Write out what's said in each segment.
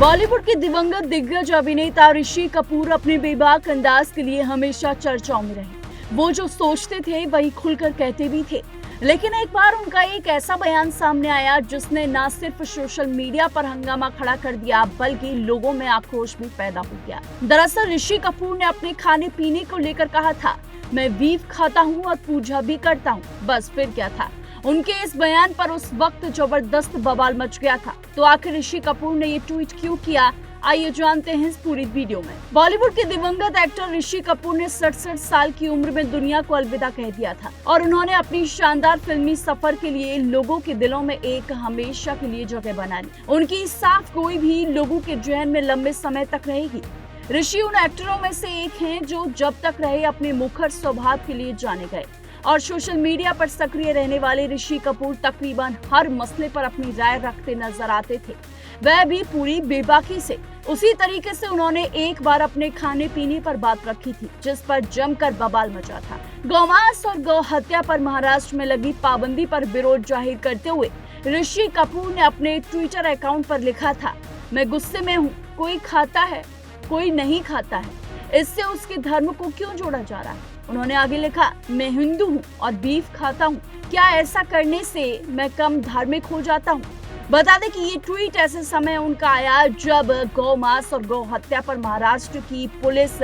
बॉलीवुड के दिवंगत दिग्गज अभिनेता ऋषि कपूर अपने बेबाक अंदाज के लिए हमेशा चर्चाओं में रहे। वो जो सोचते थे वही खुलकर कहते भी थे। लेकिन एक बार उनका एक ऐसा बयान सामने आया जिसने न सिर्फ सोशल मीडिया पर हंगामा खड़ा कर दिया बल्कि लोगों में आक्रोश भी पैदा हो गया। दरअसल ऋषि कपूर ने अपने खाने पीने को लेकर कहा था, मैं बीफ खाता हूँ और पूजा भी करता हूँ। बस फिर क्या था। उनके इस बयान पर उस वक्त जबरदस्त बवाल मच गया था। तो आखिर ऋषि कपूर ने ये ट्वीट क्यों किया, आइए जानते हैं इस पूरी वीडियो में। बॉलीवुड के दिवंगत एक्टर ऋषि कपूर ने 67 साल की उम्र में दुनिया को अलविदा कह दिया था और उन्होंने अपनी शानदार फिल्मी सफर के लिए लोगों के दिलों में एक हमेशा के लिए जगह बना ली। उनकी साफ गोई भी लोगों के जहन में लंबे समय तक रहेगी। ऋषि उन एक्टरों में से एक हैं जो जब तक रहे अपने मुखर स्वभाव के लिए जाने गए और सोशल मीडिया पर सक्रिय रहने वाले ऋषि कपूर तकरीबन हर मसले पर अपनी राय रखते नजर आते थे, वह भी पूरी बेबाकी से। उसी तरीके से उन्होंने एक बार अपने खाने पीने पर बात रखी थी जिस पर जमकर बवाल मचा था। गौमांस और गौ हत्या पर महाराष्ट्र में लगी पाबंदी पर विरोध जाहिर करते हुए ऋषि कपूर ने अपने ट्विटर अकाउंट पर लिखा था, मैं गुस्से में हूँ, कोई खाता है कोई नहीं खाता है, इससे उसके धर्म को क्यों जोड़ा जा रहा है। उन्होंने आगे लिखा, मैं हिंदू हूँ और बीफ खाता हूँ, क्या ऐसा करने से मैं कम धार्मिक हो जाता हूँ। बता दें कि ये ट्वीट ऐसे समय उनका आया जब गौ मांस और गौ हत्या पर महाराष्ट्र की पुलिस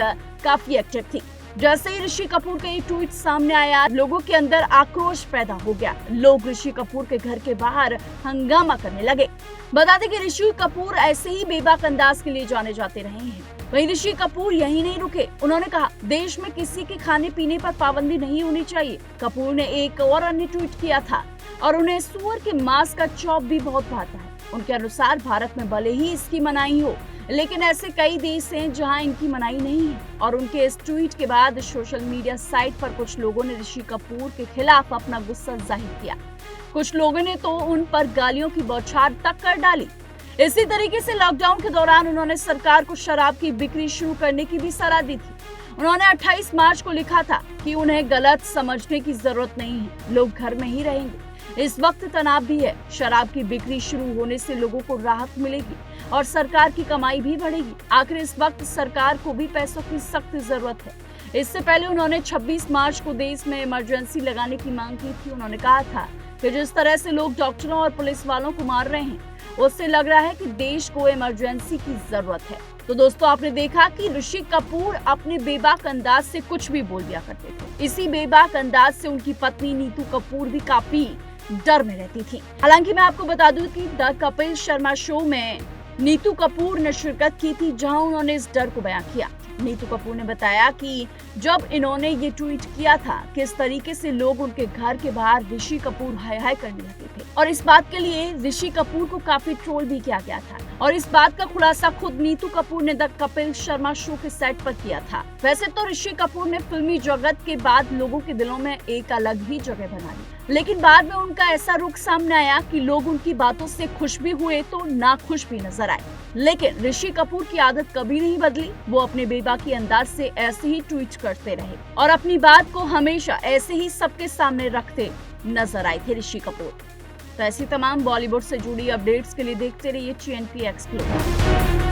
काफी एक्टिव थी। जैसे ही ऋषि कपूर का ये ट्वीट सामने आया, लोगों के अंदर आक्रोश पैदा हो गया। लोग ऋषि कपूर के घर के बाहर हंगामा करने लगे। बता दें कि ऋषि कपूर ऐसे ही बेबाक अंदाज के लिए जाने जाते रहे हैं। वहीं ऋषि कपूर यही नहीं रुके, उन्होंने कहा, देश में किसी के खाने पीने पर पाबंदी नहीं होनी चाहिए। कपूर ने एक और अन्य ट्वीट किया था और उन्हें सुअर के मांस का चॉप भी बहुत भाता है। उनके अनुसार भारत में भले ही इसकी मनाही हो, लेकिन ऐसे कई देश हैं जहां इनकी मनाही नहीं है। और उनके इस ट्वीट के बाद सोशल मीडिया साइट पर कुछ लोगों ने ऋषि कपूर के खिलाफ अपना गुस्सा जाहिर किया। कुछ लोगों ने तो उन पर गालियों की बौछार तक कर डाली। इसी तरीके से लॉकडाउन के दौरान उन्होंने सरकार को शराब की बिक्री शुरू करने की भी सलाह दी थी। उन्होंने 28 मार्च को लिखा था कि उन्हें गलत समझने की जरूरत नहीं है, लोग घर में ही रहेंगे। इस वक्त तनाव भी है, शराब की बिक्री शुरू होने से लोगों को राहत मिलेगी और सरकार की कमाई भी बढ़ेगी। आखिर इस वक्त सरकार को भी पैसों की सख्त जरूरत है। इससे पहले उन्होंने 26 मार्च को देश में इमरजेंसी लगाने की मांग की थी। उन्होंने कहा था कि जिस तरह से लोग डॉक्टरों और पुलिस वालों को मार रहे हैं, उससे लग रहा है कि देश को इमरजेंसी की जरूरत है। तो दोस्तों, आपने देखा कि ऋषि कपूर अपने बेबाक अंदाज से कुछ भी बोल दिया करते थे। इसी बेबाक अंदाज से उनकी पत्नी नीतू कपूर भी काफी डर में रहती थी। हालांकि मैं आपको बता दूं कि द कपिल शर्मा शो में नीतू कपूर ने शिरकत की थी, जहां उन्होंने इस डर को बयां किया। नीतू कपूर ने बताया कि जब इन्होंने ये ट्वीट किया था, किस तरीके से लोग उनके घर के बाहर ऋषि कपूर हाय हाय करने लगे थे और इस बात के लिए ऋषि कपूर को काफी ट्रोल भी किया गया था। और इस बात का खुलासा खुद नीतू कपूर ने द कपिल शर्मा शो के सेट पर किया था। वैसे तो ऋषि कपूर ने फिल्मी जगत के बाद लोगों के दिलों में एक अलग ही जगह बना ली, लेकिन बाद में उनका ऐसा रुख सामने आया कि लोग उनकी बातों से खुश भी हुए तो नाखुश भी नजर आए। लेकिन ऋषि कपूर की आदत कभी नहीं बदली। वो अपने बेबाकी अंदाज से ऐसे ही ट्वीट करते रहे और अपनी बात को हमेशा ऐसे ही सबके सामने रखते नजर आए थे ऋषि कपूर। तो ऐसी तमाम बॉलीवुड से जुड़ी अपडेट्स के लिए देखते रहिए TNP एक्सक्लूसिव।